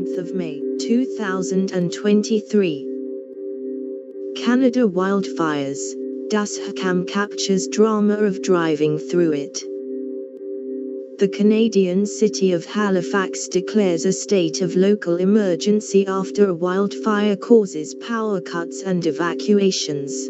9th of May, 2023. Canada wildfires. Dashcam captures drama of driving through it. The Canadian city of Halifax declares a state of local emergency after a wildfire causes power cuts and evacuations.